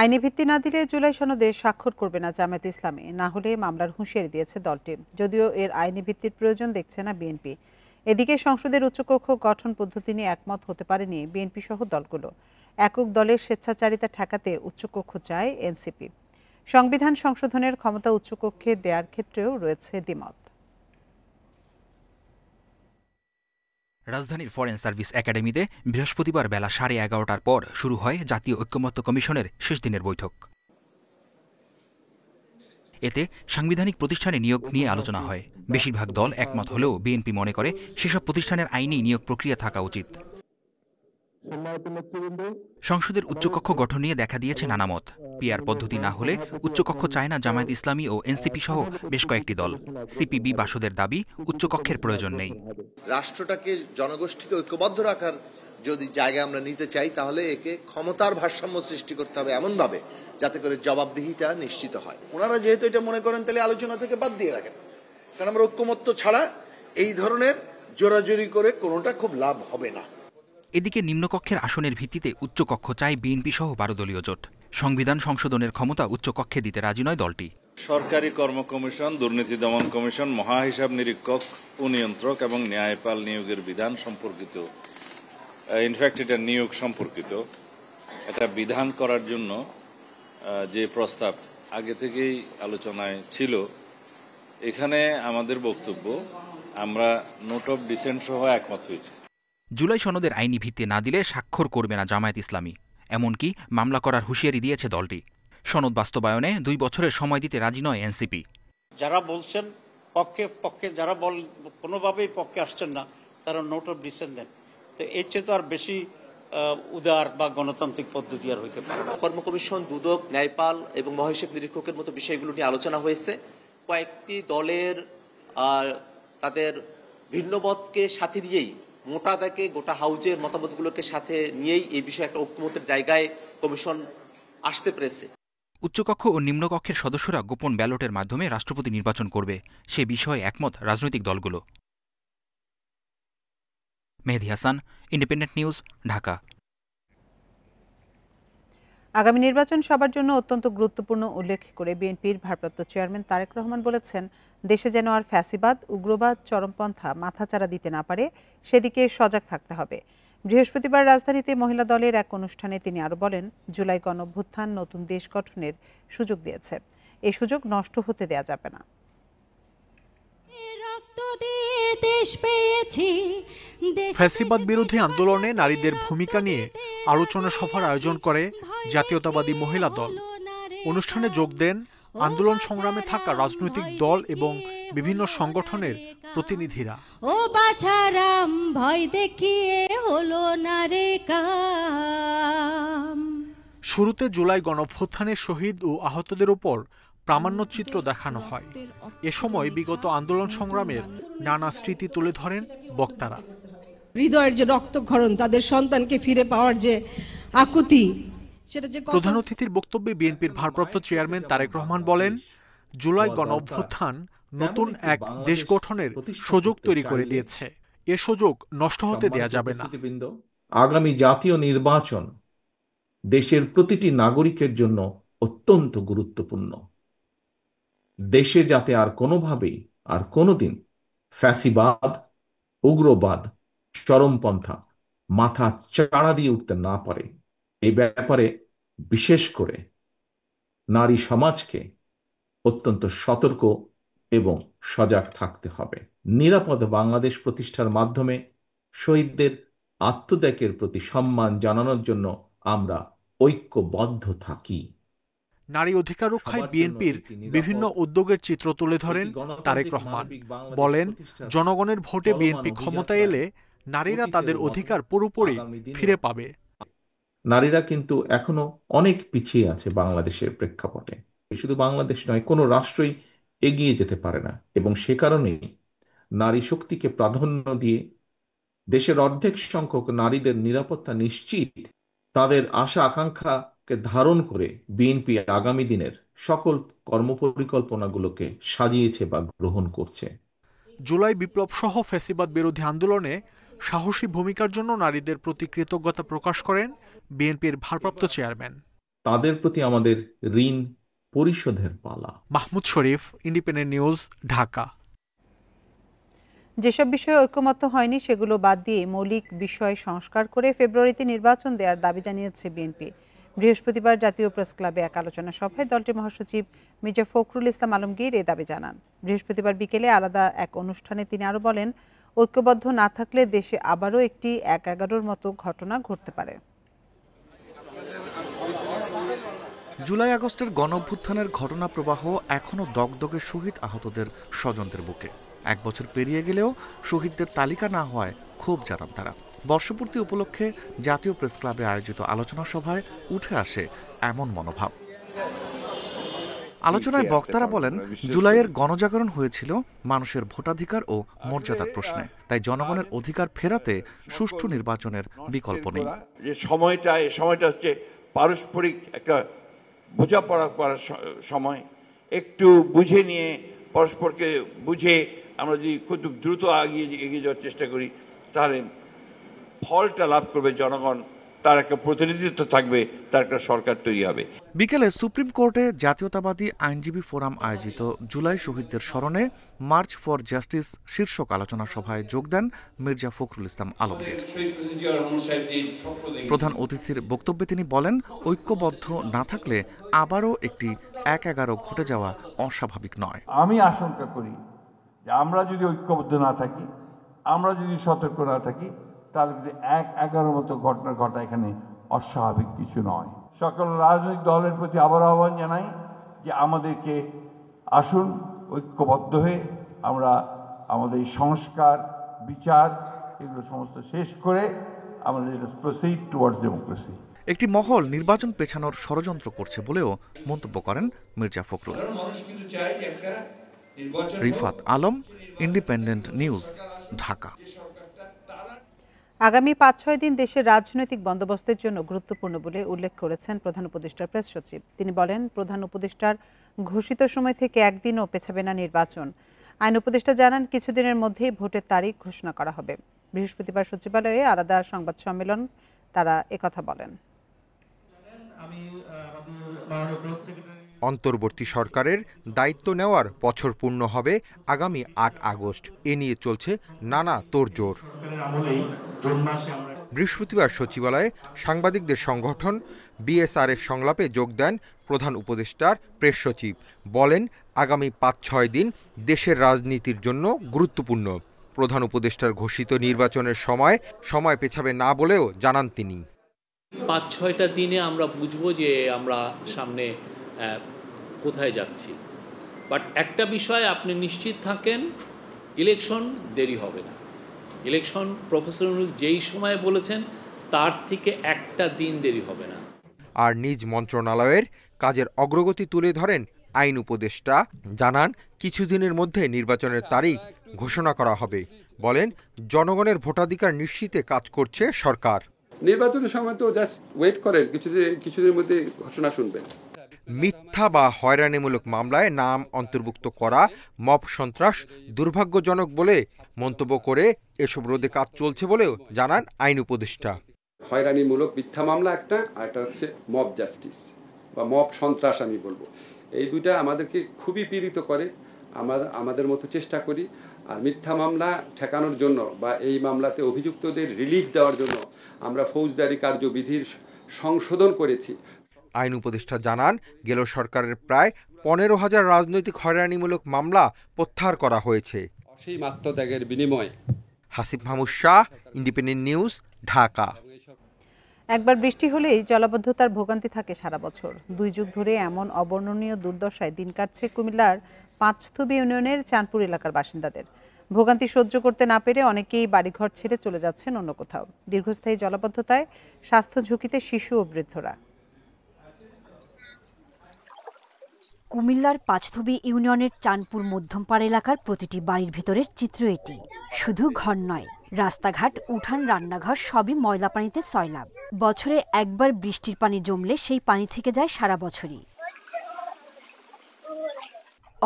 [SPEAKER 1] আইনি ভিত্তি না দিলে জুলাই সনদে স্বাক্ষর করবে না জামায়াত ইসলামী, না হলে মামলার হুঁশিয়ারি দিয়েছে দলটি। যদিও এর আইনি ভিত্তির প্রয়োজন দেখছে না বিএনপি। এদিকে সংসদের উচ্চকক্ষ গঠন পদ্ধতি নিয়ে একমত হতে পারেনি বিএনপি সহ দলগুলো। একক দলের স্বেচ্ছাচারিতা ঠেকাতে উচ্চকক্ষ চায় এনসিপি। সংবিধান সংশোধনের ক্ষমতা উচ্চকক্ষে দেওয়ার ক্ষেত্রেও রয়েছে দ্বিমত।
[SPEAKER 11] রাজধানীর ফরেন সার্ভিস একাডেমিতে বৃহস্পতিবার বেলা 11:30টার পর শুরু হয় জাতীয় ঐকমত্য কমিশনের শেষ দিনের বৈঠক। এতে সাংবিধানিক প্রতিষ্ঠানে নিয়োগ নিয়ে আলোচনা হয়। বেশিরভাগ দল একমত হলেও বিএনপি মনে করে সেসব প্রতিষ্ঠানের আইনি নিয়োগ প্রক্রিয়া থাকা উচিত। সংসদের উচ্চকক্ষ গঠন নিয়ে দেখা দিয়েছে নানা মত। পিআর পদ্ধতি না হলে উচ্চকক্ষ চায় না জামায়াত ইসলামী ও এনসিপি সহ বেশ কয়েকটি দল। সিপিবি, বাসদের দাবি উচ্চকক্ষের প্রয়োজন নেই।
[SPEAKER 12] রাষ্ট্রটাকে, জনগোষ্ঠীকে ঐক্যবদ্ধ রাখার যদি জায়গা আমরা নিতে চাই, তাহলে একে ক্ষমতার ভারসাম্য সৃষ্টি করতে হবে এমনভাবে যাতে করে জবাবদিহিটা নিশ্চিত হয়। ওনারা যেহেতু এটা মনে করেন, তাহলে আলোচনা থেকে বাদ দিয়ে রাখেন, কারণ আমরা ঐক্যমত্য ছাড়া এই ধরনের জোরাজুরি করে কোনোটা খুব লাভ হবে না।
[SPEAKER 11] এদিকে নিম্নকক্ষের আসনের ভিত্তিতে উচ্চকক্ষ চায় বিএনপি সহ 12 দলীয় জোট। সংবিধান সংশোধনের ক্ষমতা উচ্চকক্ষে দিতে রাজি নয় দলটি।
[SPEAKER 7] সরকারি কর্ম কমিশন, দুর্নীতি দমন কমিশন, মহাহিসাব নিরীক্ষক ও নিয়ন্ত্রক এবং ন্যায়পাল নিয়োগের বিধান সম্পর্কিত, ইনফ্যাক্ট এটা নিয়োগ সম্পর্কিত এটা বিধান করার জন্য যে প্রস্তাব আগে থেকেই আলোচনায় ছিল, এখানে আমাদের বক্তব্য, আমরা নোট অফ ডিসেন্ট সহ একমত হয়েছে।
[SPEAKER 11] জুলাই সনদের আইনি ভিত্তি না দিলে স্বাক্ষর করবে না জামায়াত ইসলামী। এমনকি মামলা করার হুঁশিয়ারি দিয়েছে দলটি। সনদ বাস্তবায়নে 2 বছরের সময় দিতে রাজি নয় এনসিপি।
[SPEAKER 8] যারা বলছেন পক্ষে যারা কোনোভাবেই পক্ষে আসছেন না, তারা নোট অফ ডিসেন্ট দেন। তো এর চেয়ে তো আর বেশি উদার বা গণতান্ত্রিক পদ্ধতি আর হইতে পারে না।
[SPEAKER 9] কর্ম কমিশন, দুদক, ন্যায়পাল এবং মহাহিসাব নিরীক্ষকের মতো বিষয়গুলো নিয়ে আলোচনা হয়েছে। কয়েকটি দলের তাদের ভিন্নমতকে সাথে নিয়েই মোটা দাগে গোটা হাউজের মতামতগুলোকে সাথে নিয়েই এই বিষয়ে একটা ঐক্যমতের জায়গায় কমিশন আসতে পেরেছে।
[SPEAKER 11] উচ্চকক্ষ ও নিম্নকক্ষের সদস্যরা গোপন ব্যালটের মাধ্যমে রাষ্ট্রপতি নির্বাচন করবে, সে বিষয়ে একমত রাজনৈতিক দলগুলো। মেহেদী হাসান, ইন্ডিপেন্ডেন্ট নিউজ, ঢাকা।
[SPEAKER 1] আগামী নির্বাচন সবার জন্য অত্যন্ত গুরুত্বপূর্ণ উল্লেখ করে বিএনপির ভারপ্রাপ্ত চেয়ারম্যান তারেক রহমান বলেছেন, দেশে যেন আর ফ্যাসিবাদ, উগ্রবাদ, চরমপন্থা মাথাচাড়া দিতে না পারে সেদিকে সজাগ থাকতে হবে। বৃহস্পতিবার রাজধানীতে মহিলা দলের এক অনুষ্ঠানে তিনি আরও বলেন, জুলাই গণঅভ্যুত্থান নতুন দেশ গঠনের সুযোগ দিয়েছে, এই সুযোগ নষ্ট হতে দেয়া যাবে না।
[SPEAKER 13] ফ্যাসিবাদ বিরোধী আন্দোলনে নারীদের ভূমিকা নিয়ে আলোচনা সভার আয়োজন করে জাতীয়তাবাদী মহিলা দল। অনুষ্ঠানে যোগ দেন আন্দোলন সংগ্রামে থাকা রাজনৈতিক দল এবং বিভিন্ন সংগঠনের প্রতিনিধিরা।
[SPEAKER 14] ও বাছারাম ভয় দেখিয়ে হলো না রে কাম।
[SPEAKER 13] শুরুতে জুলাই গণঅভ্যুত্থানের শহীদ ও আহতদের উপর প্রামাণ্যচিত্র দেখানো হয়। এ সময় বিগত আন্দোলন সংগ্রামের নানা স্মৃতি তুলে ধরেন বক্তারা।
[SPEAKER 15] হৃদয়ের যে রক্তক্ষরণ, তাদের সন্তানকে ফিরে পাওয়ার যে আকুতি, সেটা যে।
[SPEAKER 13] প্রধান অতিথির বক্তব্যে বিএনপির ভারপ্রাপ্ত চেয়ারম্যান তারেক রহমান বলেন, জুলাই গণঅভ্যুত্থান নতুন এক দেশ গঠনের সুযোগ তৈরি করে দিয়েছে, এ সুযোগ নষ্ট হতে দেয়া যাবে না।
[SPEAKER 16] আগামী জাতীয় নির্বাচন দেশের প্রতিটি নাগরিকের জন্য অত্যন্ত গুরুত্বপূর্ণ। দেশে যাতে আর কোনোভাবেই আর কোনোদিন ফ্যাসিবাদ, উগ্রবাদ, চরমপন্থা মাথা চাড়া দিয়ে উঠতে না পারে, এই ব্যাপারে বিশেষ করে নারী সমাজকে অত্যন্ত সতর্ক এবং সজাগ থাকতে হবে। নিরাপদ বাংলাদেশ প্রতিষ্ঠার মাধ্যমে শহীদদের আত্মত্যাগের প্রতি সম্মান জানানোর জন্য আমরা ঐক্যবদ্ধ থাকি।
[SPEAKER 13] নারী অধিকার রক্ষায় বিএনপির বিভিন্ন উদ্যোগের চিত্র তুলে ধরেন তারেক রহমান। বলেন, জনগণের ভোটে বিএনপি ক্ষমতায় এলে নারীরা তাদের অধিকার পুরোপুরি ফিরে পাবে।
[SPEAKER 16] নারীরা কিন্তু এখনো অনেক পিছিয়ে আছে বাংলাদেশের প্রেক্ষাপটে। শুধু বাংলাদেশ নয়, কোনো রাষ্ট্রই এগিয়ে যেতে পারে না, এবং সে কারণেই নারী শক্তিকে প্রাধান্য দিয়ে দেশের অর্ধেক সংখ্যক নারীদের নিরাপত্তা নিশ্চিত, তাদের আশা আকাঙ্ক্ষাকে ধারণ করে বিএনপি আগামী দিনের সকল কর্মপরিকল্পনাগুলোকে সাজিয়েছে বা গ্রহণ করছে।
[SPEAKER 13] জুলাই বিপ্লব সহ ফ্যাসিবাদ বিরোধী আন্দোলনে সাহসী ভূমিকার জন্য নারীদের প্রতি কৃতজ্ঞতা প্রকাশ করেন বিএনপির ভারপ্রাপ্ত চেয়ারম্যান।
[SPEAKER 16] তাদের প্রতি আমাদের ঋণ পরিশোধের পালা।
[SPEAKER 13] মাহমুদ শরীফ, ইন্ডিপেন্ডেন্ট নিউজ, ঢাকা।
[SPEAKER 1] যেসব বিষয়ে ঐক্যমত্য হয়নি সেগুলো বাদ দিয়ে মৌলিক বিষয় সংস্কার করে ফেব্রুয়ারিতে নির্বাচন দেওয়ার দাবি জানিয়েছে বিএনপি। বৃহস্পতিবার জাতীয় প্রেস ক্লাবে এক আলোচনা সভায় দলটির মহাসচিব মির্জা ফখরুল ইসলাম আলমগীর এই দাবি জানান। বৃহস্পতিবার বিকেলে আলাদা এক অনুষ্ঠানে তিনি আরও বলেন, ঐক্যবদ্ধ না থাকলে দেশে আবারও একটি ১/১১ মতো ঘটনা ঘটতে পারে।
[SPEAKER 17] জুলাই আগস্টের গণঅভ্যুত্থানের ঘটনা প্রবাহ এখনও দগদগে শহীদ আহতদের স্বজনদের বুকে। ১ বছর পেরিয়ে গেলেও শহীদদের তালিকা না হওয়ায় ক্ষোভ জানান তারা। বর্ষপূর্তি উপলক্ষে জাতীয় প্রেস ক্লাবে আয়োজিত আলোচনা সভায় উঠে আসে এমন মনোভাব। আলোচনায় বক্তারা বলেন, জুলাইয়ের গণজাগরণ হয়েছিল মানুষের ভোটাধিকার ও মর্যাদার প্রশ্নে, তাই জনগণের অধিকার ফেরাতে সুষ্ঠু নির্বাচনের বিকল্প নেই।
[SPEAKER 18] এই সময়টা হচ্ছে পারস্পরিক একটা বোঝাপড়া করার সময়। একটু বুঝে নিয়ে, পরস্পরকে বুঝে আমরা যদি খুব দ্রুত এগিয়ে যাওয়ার চেষ্টা করি, তাহলে ফলটা লাভ করবে জনগণ, তার একটা প্রতিনিধিত্ব থাকবে, তার একটা সরকার তৈরি হবে।
[SPEAKER 17] বিকেলে সুপ্রিম কোর্টে জাতীয়তাবাদী আইনজীবী ফোরাম আয়োজিত জুলাই শহীদদের স্মরণে মার্চ ফর জাস্টিস শীর্ষক আলোচনা সভায় যোগ দেন মির্জা ফখরুল ইসলাম আলমগীর। প্রধান অতিথির বক্তব্যে তিনি বলেন, ঐক্যবদ্ধ না থাকলে আবারও একটি ১/১১ ঘটে যাওয়া অস্বাভাবিক নয়।
[SPEAKER 18] আমি আশঙ্কা করি যে আমরা যদি ঐক্যবদ্ধ না থাকি, আমরা যদি সতর্ক না থাকি, তাহলে কিন্তু ১/১১ মতো ঘটনা ঘটা এখানে অস্বাভাবিক কিছু নয়। সকল রাজনৈতিক দলের প্রতি আবার আহ্বান জানাই যে আমাদেরকে আসুন ঐক্যবদ্ধ হয়ে আমরা আমাদের সংস্কার, বিচার এগুলো সমস্ত শেষ করে আমাদের প্রসিড টুয়ার্ডস ডেমোক্রেসি।
[SPEAKER 17] একটি মহল নির্বাচন পেছানোর ষড়যন্ত্র করছে বলেও মন্তব্য করেন মির্জা ফখরুল। Rifat Alam, independent news, Dhaka.
[SPEAKER 1] আগামী ৫-৬ দিন দেশের রাজনৈতিক বন্দোবস্তের জন্য গুরুত্বপূর্ণ বলে উল্লেখ করেছেন প্রধান উপদেষ্টার প্রেস সচিব। তিনি বলেন, প্রধান উপদেষ্টার ঘোষিত সময় থেকে একদিনও পেছাবে না নির্বাচন। আইন উপদেষ্টা জানান, কিছুদিনের মধ্যেই ভোটের তারিখ ঘোষণা করা হবে। বৃহস্পতিবার সচিবালয়ে আলাদা সংবাদ সম্মেলন তারা একথা বলেন।
[SPEAKER 19] অন্তর্বর্তী সরকারের দায়িত্ব নেওয়ার বছর পূর্ণ হবে আগামী ৮ আগস্ট। এ নিয়ে চলছে নানা তোড়জোড়। বৃহস্পতিবার সচিবালয়ে সাংবাদিকদের সংগঠন বিএসআরের সংলাপে যোগ দেন প্রধান উপদেষ্টার প্রেস সচিব। বলেন, আগামী ৫-৬ দিন দেশের রাজনীতির জন্য গুরুত্বপূর্ণ। প্রধান উপদেষ্টার ঘোষিত নির্বাচনের সময় পেছাবে না বলেও জানান তিনি।
[SPEAKER 20] ৫-৬টা দিনে আমরা বুঝবো যে আমরা সামনে কোথায় যাচ্ছি। বাট একটা বিষয় আপনি নিশ্চিত থাকেন, ইলেকশন দেরি হবে না। ইলেকশন প্রফেসর ইউনূস যেই সময় বলেছেন তার থেকে একটা দিন দেরি হবে না।
[SPEAKER 19] আর নিজ মন্ত্রণালয়ের কাজের অগ্রগতি তুলে ধরেন আইন উপদেষ্টা। জানান, কিছুদিনের মধ্যে নির্বাচনের তারিখ ঘোষণা করা হবে। বলেন, জনগণের ভোটাধিকার নিশ্চিতে কাজ করছে সরকার।
[SPEAKER 21] নির্বাচনের সময় তো জাস্ট ওয়েট করেন, কিছুদিনের মধ্যে ঘোষণা শুনবেন।
[SPEAKER 19] মিথ্যা বা হয়রানিমূলক মামলায় নাম অন্তর্ভুক্ত করা মব সন্ত্রাস দুর্ভাগ্যজনক বলে মন্তব্য করে এসব রোধে কাজ চলছে বলেও জানান আইন উপদেষ্টা।
[SPEAKER 21] হয়রানিমূলক মিথ্যা মামলা একটা, আর একটা হচ্ছে মব জাস্টিস বা মব সন্ত্রাস আমি বলবো। এই দুইটা আমাদেরকে খুবই পীড়িত করে। আমাদের মতো চেষ্টা করি। আর মিথ্যা মামলা ঠেকানোর জন্য বা এই মামলাতে অভিযুক্তদের রিলিফ দেওয়ার জন্য আমরা ফৌজদারি কার্যবিধির সংশোধন করেছি।
[SPEAKER 19] আইন উপদেষ্টা জানান, গেল সরকারের প্রায় ১৫,০০০ রাজনৈতিক হয়রানিমূলক মামলা প্রত্যাহার করা হয়েছে।
[SPEAKER 21] অসীম আত্মত্যাগের বিনিময়ে।
[SPEAKER 19] Hasib Mahmud Shah, independent news, Dhaka.
[SPEAKER 1] একবার বৃষ্টি হলেই জলাবদ্ধতার ভোগান্তি থাকে সারা বছর। ২ যুগ ধরে এমন অবর্ণনীয় দুর্দশায় দিন কাটছে কুমিল্লার পাঁচথবি ইউনিয়নের চাঁদপুর এলাকার বাসিন্দাদের। ভোগান্তি সহ্য করতে না পেরে অনেকেই বাড়িঘর ছেড়ে চলে যাচ্ছেন অন্য কোথাও। দীর্ঘস্থায়ী জলাবদ্ধতায় স্বাস্থ্য ঝুঁকিতে শিশু ও বৃদ্ধরা।
[SPEAKER 22] কুমিল্লার পাঁচথবি ইউনিয়নের চাঁদপুর মধ্যমপাড়া এলাকার প্রতিটি বাড়ির ভেতরের চিত্র এটি। শুধু ঘর নয়, রাস্তাঘাট, উঠান, রান্নাঘর সবই ময়লা পানিতে সয়লাব। বছরে একবার বৃষ্টির পানি জমলে সেই পানি থেকে যায় সারা বছরই।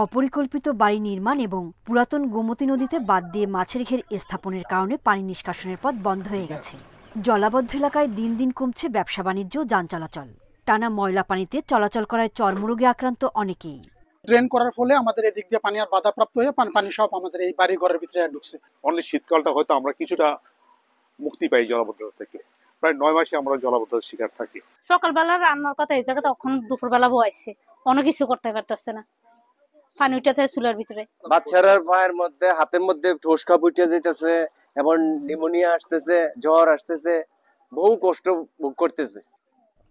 [SPEAKER 22] অপরিকল্পিত বাড়ি নির্মাণ এবং পুরাতন গোমতী নদীতে বাদ দিয়ে মাছের ঘের স্থাপনের কারণে পানি নিষ্কাশনের পথ বন্ধ হয়ে গেছে। জলাবদ্ধ এলাকায় দিন দিন কমছে ব্যবসা বাণিজ্য, যান চলাচল। টানা ময়লা পানিতে চলাচল করায় চর্মরোগে আক্রান্ত অনেকেই।
[SPEAKER 23] ড্রেন করার ফলে আমাদের এদিক দিয়ে পানি আর বাধাপ্রাপ্ত হয়ে পানি সব আমাদের এই বাড়ি ঘরের ভিতরে ঢুকছে। অনলি শীতকালটা হয়তো আমরা কিছুটা মুক্তি পাই জলাবদ্ধতা থেকে। প্রায় ৯ মাসে আমরা জলাবদ্ধতার শিকার থাকি।
[SPEAKER 24] সকালবেলা রান্নার কথা এই জায়গাতে তখন দুপুরবেলা বয়াইছে, অনেক কিছু করতে পারতেছে না, পানি উঠাতে চুলার ভিতরে।
[SPEAKER 25] বাচ্চারা পায়ের মধ্যে, হাতের মধ্যে ঠোসকা উঠে যেতেছে, এবং নিউমোনিয়া আসতেছে, জ্বর আসতেছে, বহু কষ্ট ভোগ করতেছে।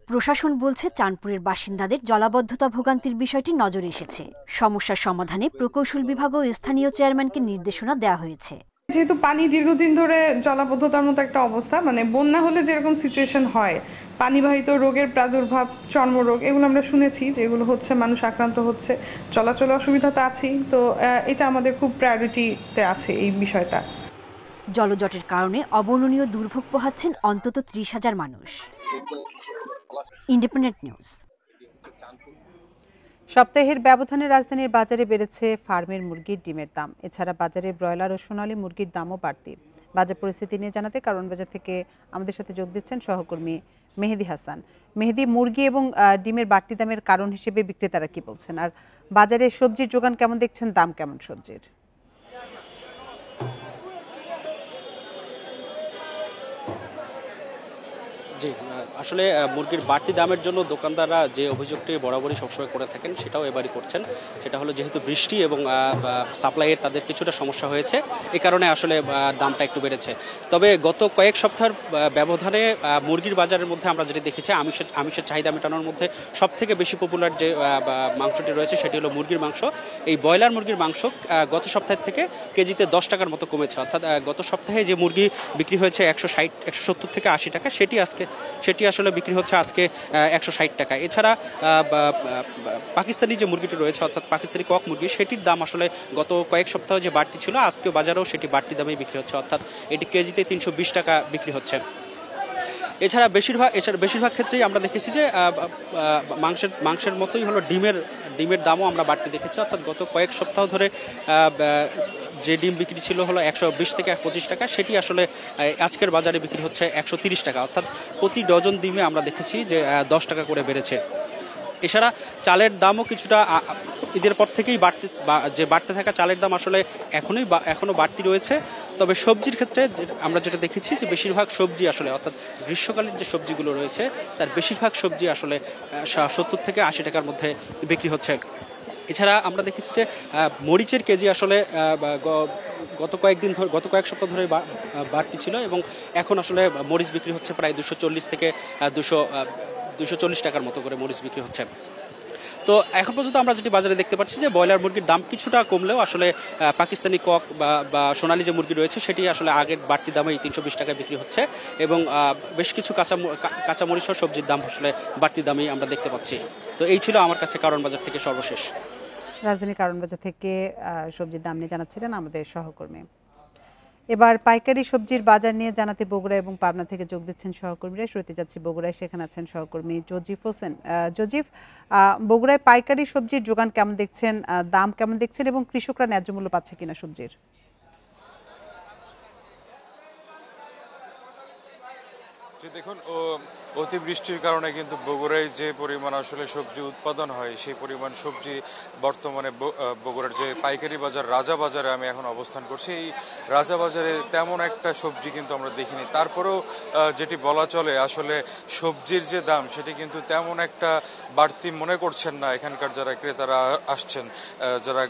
[SPEAKER 22] প্রশাসন বলছে, চাঁদপুরের বাসিন্দাদের জলাবদ্ধতা ভোগান্তির বিষয়টি নজরে এসেছে। সমস্যার সমাধানে প্রকৌশল বিভাগ ও স্থানীয় চেয়ারম্যানকে নির্দেশনা দেওয়া হয়েছে।
[SPEAKER 26] যেহেতু পানি দীর্ঘদিন ধরে জলাবদ্ধতার মতো একটা অবস্থা, মানে বন্যা হলে যেরকম সিচুয়েশন হয়, পানিবাহিত রোগের প্রাদুর্ভাব, চর্মরোগ, এগুলো আমরা শুনেছি যেগুলো হচ্ছে, মানুষ আক্রান্ত হচ্ছে, চলাচলে অসুবিধা তো আছেই। তো এটা আমাদের খুব প্রায়োরিটিতে আছে এই বিষয়টা।
[SPEAKER 22] জলজটের কারণে অবর্ণনীয় দুর্ভোগ পোহাচ্ছেন অন্তত ৩০,০০০ মানুষ। Independent news.
[SPEAKER 1] সপ্তাহের ব্যবধানে রাজধানীর বাজারে বেড়েছে ফার্মের মুরগির ডিমের দাম। এছাড়া বাজারে ব্রয়লার ও সোনালী মুরগির দামও বাড়তি। বাজার পরিস্থিতি নিয়ে জানাতে কারণ বাজার থেকে আমাদের সাথে যোগ দিচ্ছেন সহকর্মী মেহেদি হাসান। মেহেদি, মুরগি এবং ডিমের বাড়তি দামের কারণ হিসেবে বিক্রেতারা কি বলছেন, আর বাজারে সবজির যোগান কেমন দেখছেন, দাম কেমন সবজির?
[SPEAKER 27] জি, আসলে মুরগির বাড়তি দামের জন্য দোকানদাররা যে অভিযোগটি বরাবরই সবসময় করে থাকেন সেটাও এবারই করছেন। সেটা হলো, যেহেতু বৃষ্টি এবং সাপ্লাইয়ের তাদের কিছুটা সমস্যা হয়েছে, এই কারণে আসলে দামটা একটু বেড়েছে। তবে গত কয়েক সপ্তাহের ব্যবধানে মুরগির বাজারের মধ্যে আমরা যেটি দেখেছি, আমিষের চাহিদা মেটানোর মধ্যে সব থেকে বেশি পপুলার যে মাংসটি রয়েছে সেটি হলো মুরগির মাংস। এই ব্রয়লার মুরগির মাংস গত সপ্তাহ থেকে কেজিতে 10 টাকার মতো কমেছে। অর্থাৎ গত সপ্তাহে যে মুরগি বিক্রি হয়েছে 160, 170 থেকে 80 টাকা, সেটি আজকে সেটি আসলে বিক্রি হচ্ছে আজকে 160 টাকা। এছাড়া পাকিস্তানি যে মুরগিটি রয়েছে অর্থাৎ পাকিস্তানি কক মুরগি, সেটির দাম আসলে গত কয়েক সপ্তাহ যে বাড়তি ছিল, আজকেও বাজারেও সেটি বাড়তি দামে বিক্রি হচ্ছে, অর্থাৎ এটি কেজিতে 320 টাকা বিক্রি হচ্ছে। এছাড়া বেশিরভাগ ক্ষেত্রেই আমরা দেখেছি যে মাংসের মতোই হলো ডিমের দামও আমরা বাড়তি দেখেছি, অর্থাৎ গত কয়েক সপ্তাহ ধরে যে ডিম বিক্রি ছিল হলো 120 থেকে 125 টাকা, সেটি আসলে আজকের বাজারে বিক্রি হচ্ছে 130 টাকা, অর্থাৎ প্রতি ডজন ডিমে আমরা দেখেছি যে 10 টাকা করে বেড়েছে। এছাড়া চালের দামও কিছুটা ঈদের পর থেকেই বাড়তে থাকা চালের দাম আসলে এখনো বাড়তি রয়েছে। তবে সবজির ক্ষেত্রে আমরা যেটা দেখেছি যে বেশিরভাগ সবজি আসলে অর্থাৎ গ্রীষ্মকালীন যে সবজিগুলো রয়েছে তার বেশিরভাগ সবজি আসলে 70 থেকে 80 টাকার মধ্যে বিক্রি হচ্ছে। এছাড়া আমরা দেখেছি যে মরিচের কেজি আসলে গত কয়েক সপ্তাহ ধরে বাড়তি ছিল, এবং এখন আসলে মরিচ বিক্রি হচ্ছে প্রায় 240 থেকে 240 টাকার মতো করে মরিচ বিক্রি হচ্ছে। তো এখন পর্যন্ত আমরা যেটি বাজারে দেখতে পাচ্ছি যে ব্রয়লার মুরগির দাম কিছুটা কমলেও আসলে পাকিস্তানি কক বা সোনালী যে মুরগি রয়েছে সেটি আসলে আগের বাড়তি দামেই 320 টাকায় বিক্রি হচ্ছে, এবং বেশ কিছু কাঁচামরিচ ও সবজির দাম আসলে বাড়তি দামেই আমরা দেখতে পাচ্ছি। তো এই ছিল আমার কাছে কারণ বাজার থেকে সর্বশেষ।
[SPEAKER 1] রাজধানী কারণ বাজার থেকে সবজির দাম নিয়ে জানাচ্ছিলেন আমাদের সহকর্মী। এবার পাইকারি সবজির বাজার নিয়ে জানাতে বগুড়া এবং পাবনা থেকে যোগ দিচ্ছেন সহকর্মীরা। শুরুতে যাচ্ছি বগুড়ায়, সেখানে আছেন সহকর্মী জজিফ হোসেন। জজিফ, বগুড়ায় পাইকারি সবজির যোগান কেমন দেখছেন, দাম কেমন দেখছেন, এবং কৃষকরা ন্যায্য মূল্য পাচ্ছে কিনা সবজির?
[SPEAKER 2] দেখুন, অতিবৃষ্টির কারণে কিন্তু বগুড়ায় যে পরিমাণ আসলে সবজি উৎপাদন হয় সেই পরিমাণ সবজি বর্তমানে বগুড়ার যে পাইকারি বাজার রাজা বাজারে আমি এখন অবস্থান করছি, এই রাজা বাজারে তেমন একটা সবজি কিন্তু আমরা দেখিনি। তারপরেও যেটি বলা চলে আসলে সবজির যে দাম সেটি কিন্তু তেমন একটা বাড়তি মনে করছেন না এখানকার যারা ক্রেতারা আসছেন, যারা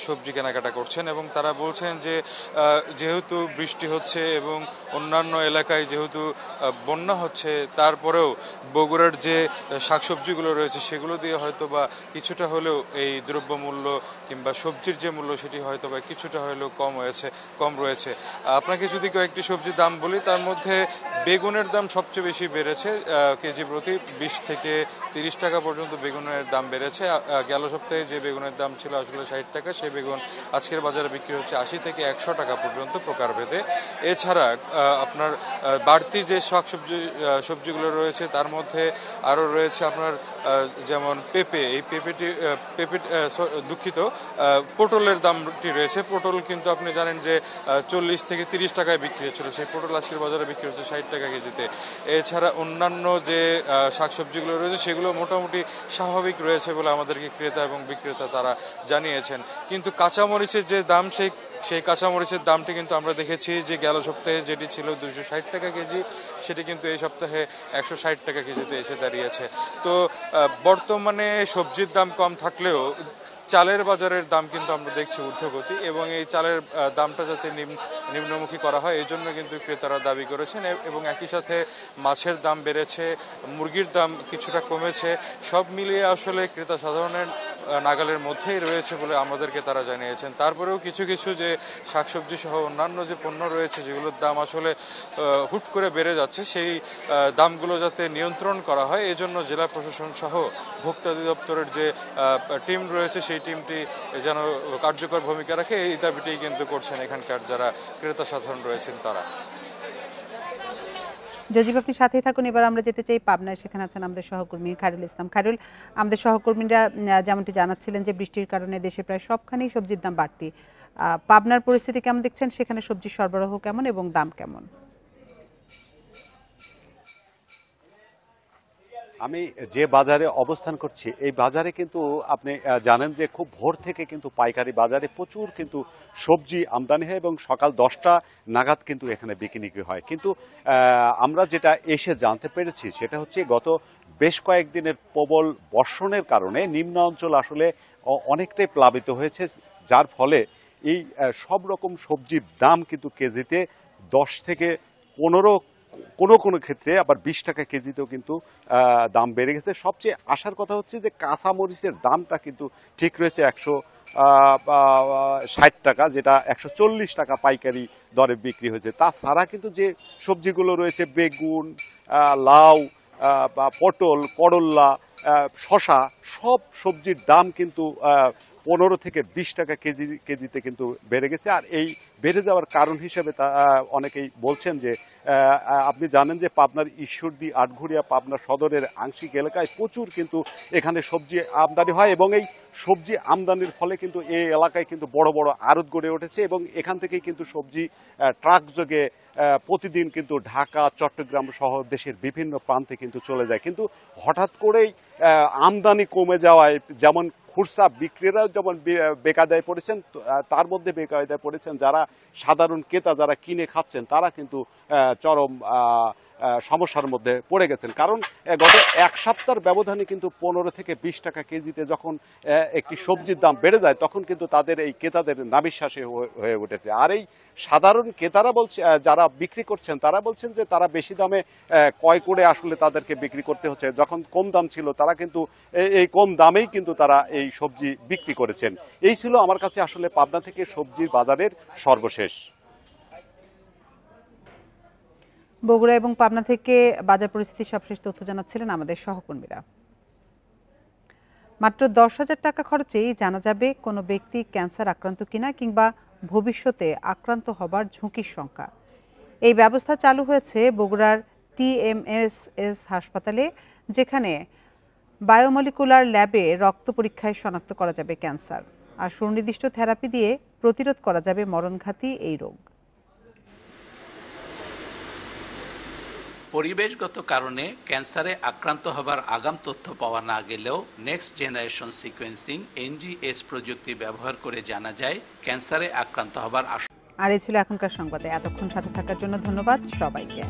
[SPEAKER 2] সবজি কেনাকাটা করছেন, এবং তারা বলছেন যে যেহেতু বৃষ্টি হচ্ছে এবং অন্যান্য এলাকায় যেহেতু বন্যা হচ্ছে, তারপরেও বগুড়ার যে শাকসবজিগুলো রয়েছে সেগুলো দিয়ে হয়তো বা কিছুটা হলেও এই দ্রব্যমূল্য কিংবা সবজির যে মূল্য সেটি হয়তো বা কিছুটা হলেও কম রয়েছে। আপনাকে যদি কয়েকটি সবজির দাম বলি, তার মধ্যে বেগুনের দাম সবচেয়ে বেশি বেড়েছে, কেজি প্রতি 20 থেকে 30 টাকা পর্যন্ত বেগুনের দাম বেড়েছে। গেল সপ্তাহে যে বেগুনের দাম ছিল আসলে 60 টাকা, সেই বেগুন আজকের বাজারে বিক্রি হচ্ছে 80 থেকে 100 টাকা পর্যন্ত প্রকারভেদে। এছাড়া আপনার বাড়তি যে সবজিগুলো রয়েছে তার মধ্যে আরও রয়েছে আপনার যেমন পেঁপে, এই পটলের দামটি রয়েছে। পটল কিন্তু আপনি জানেন যে 40 থেকে 30 টাকায় বিক্রি হচ্ছিল, সেই পটল আজকের বাজারে বিক্রি হচ্ছে 60 টাকা কেজিতে। এছাড়া অন্যান্য যে শাকসবজিগুলো রয়েছে সেগুলো মোটামুটি স্বাভাবিক রয়েছে বলে আমাদেরকে ক্রেতা এবং বিক্রেতা তারা জানিয়েছেন। কিন্তু কাঁচামরিচের যে দাম সেই কাঁচামরিচের দামটি কিন্তু আমরা দেখেছি যে গেল সপ্তাহে যেটি ছিল 260 টাকা কেজি, সেটি কিন্তু এই সপ্তাহে 160 টাকা কেজিতে এসে দাঁড়িয়েছে। তো বর্তমানে সবজির দাম কম থাকলেও চালের বাজারের দাম কিন্তু আমরা দেখছি ঊর্ধ্বগতি, এবং এই চালের দামটা যাতে নিম্নমুখী করা হয় এই জন্য কিন্তু ক্রেতারা দাবি করেছেন। এবং একই সাথে মাছের দাম বেড়েছে, মুরগির দাম কিছুটা কমেছে, সব মিলিয়ে আসলে ক্রেতা সাধারণের নাগালের মধ্যেই রয়েছে বলে আমাদেরকে তারা জানিয়েছেন। তারপরেও কিছু কিছু যে শাকসবজি সহ অন্যান্য যে পণ্য রয়েছে যেগুলোর দাম আসলে হুট করে বেড়ে যাচ্ছে, সেই দামগুলো যাতে নিয়ন্ত্রণ করা হয় এই জন্য জেলা প্রশাসন সহ ভোক্তা অধিদপ্তরের যে টিম রয়েছে সেই টিমটি যেন কার্যকর ভূমিকা রাখে, এই দাবিটি কিন্তু করছেন এখানকার যারা ক্রেতা সাধারণ রয়েছেন তারা।
[SPEAKER 1] জজিব, আপনি সাথেই থাকুন। এবার আমরা যেতে চাই পাবনায়, সেখানে আছেন আমাদের সহকর্মী খায়রুল ইসলাম। খায়রুল, আমাদের সহকর্মীরা যেমনটি জানাচ্ছিলেন যে বৃষ্টির কারণে দেশে প্রায় সবখানেই সবজির দাম বাড়তি। পাবনার পরিস্থিতি কেমন দেখছেন, সেখানে সবজির সরবরাহ কেমন এবং দাম কেমন?
[SPEAKER 3] আমি যে বাজারে অবস্থান করছি এই বাজারে কিন্তু আপনি জানেন যে খুব ভোর থেকে কিন্তু পাইকারি বাজারে প্রচুর কিন্তু সবজি আমদানি হয় এবং সকাল 10টা নাগাদ কিন্তু এখানে বিক্রি হয়। কিন্তু আমরা যেটা এসে জানতে পেরেছি সেটা হচ্ছে গত বেশ কয়েকদিনের প্রবল বর্ষণের কারণে নিম্ন অঞ্চল আসলে অনেকটাই প্লাবিত হয়েছে, যার ফলে এই সব রকম সবজির দাম কিন্তু কেজিতে 10 থেকে 15 কোনো ক্ষেত্রে আবার 20 টাকা কেজিতেও কিন্তু দাম বেড়ে গেছে। সবচেয়ে আসার কথা হচ্ছে যে কাঁচামরিচের দামটা কিন্তু ঠিক রয়েছে 160 টাকা, যেটা 140 টাকা পাইকারি দরে বিক্রি হয়েছে। তাছাড়া কিন্তু যে সবজিগুলো রয়েছে বেগুন, লাউ, পটল, করল্লা, শশা, সব সবজির দাম কিন্তু 15 থেকে 20 টাকা কেজিতে কিন্তু বেড়ে গেছে। আর এই বেড়ে যাওয়ার কারণ হিসেবে অনেকেই বলছেন যে আপনি জানেন যে পাবনার ঈশ্বরদী, আটঘরিয়া, পাবনা সদরের আংশিক এলাকায় প্রচুর কিন্তু এখানে সবজি আমদানি হয় এবং এই সবজি আমদানির ফলে কিন্তু এই এলাকায় কিন্তু বড় বড় আড়ত গড়ে উঠেছে এবং এখান থেকেই কিন্তু সবজি ট্রাক যোগে প্রতিদিন কিন্তু ঢাকা, চট্টগ্রাম সহ দেশের বিভিন্ন প্রান্তে কিন্তু চলে যায়। কিন্তু হঠাৎ করেই আমদানি কমে যাওয়ায় যেমন খুচরা বিক্রেতারাও যেমন বেকায়দায় পড়েছেন, তার মধ্যে বেকায়দায় পড়েছেন যারা সাধারণ ক্রেতা, যারা কিনে খাচ্ছেন, তারা কিন্তু চরম সমস্যার মধ্যে পড়ে গেছেন। কারণ গত এক সপ্তাহের ব্যবধানে কিন্তু 15 থেকে 20 টাকা কেজিতে যখন একটি সবজির দাম বেড়ে যায় তখন কিন্তু তাদের এই ক্রেতাদের নাবিশ্বাসী হয়ে উঠেছে। আর এই সাধারণ ক্রেতারা বলছে, যারা বিক্রি করছেন তারা বলছেন যে তারা বেশি দামে ক্রয় করে আসলে তাদেরকে বিক্রি করতে হচ্ছে। যখন কম দাম ছিল তারা কিন্তু এই কম দামেই কিন্তু তারা এই সবজি বিক্রি করেছেন। এই ছিল আমার কাছে আসলে পাবনা থেকে সবজির বাজারের সর্বশেষ।
[SPEAKER 1] বগুড়া এবং পাবনা থেকে বাজার পরিস্থিতির সবশেষ তথ্য জানাচ্ছিলেন আমাদের সহকর্মীরা। মাত্র 10,000 টাকা খরচেই জানা যাবে কোনো ব্যক্তি ক্যান্সার আক্রান্ত কিনা কিংবা ভবিষ্যতে আক্রান্ত হবার ঝুঁকির সংখ্যা। এই ব্যবস্থা চালু হয়েছে বগুড়ার TMSS হাসপাতালে, যেখানে বায়োমলিকুলার ল্যাবে রক্ত পরীক্ষায় শনাক্ত করা যাবে ক্যান্সার, আর সুনির্দিষ্ট থেরাপি দিয়ে প্রতিরোধ করা যাবে মরণঘাতী এই রোগ।
[SPEAKER 4] পরিবেশগত কারণে ক্যান্সারে আক্রান্ত হবার আগাম তথ্য পাওয়া না গেলেও নেক্সট জেনারেশন সিকোয়েন্সিং NGS প্রযুক্তি ব্যবহার করে জানা যায় ক্যান্সারে আক্রান্ত হবার
[SPEAKER 1] আর এই ছিল এখনকার সংবাদে। এতক্ষণ সাথে থাকার জন্য ধন্যবাদ সবাইকে।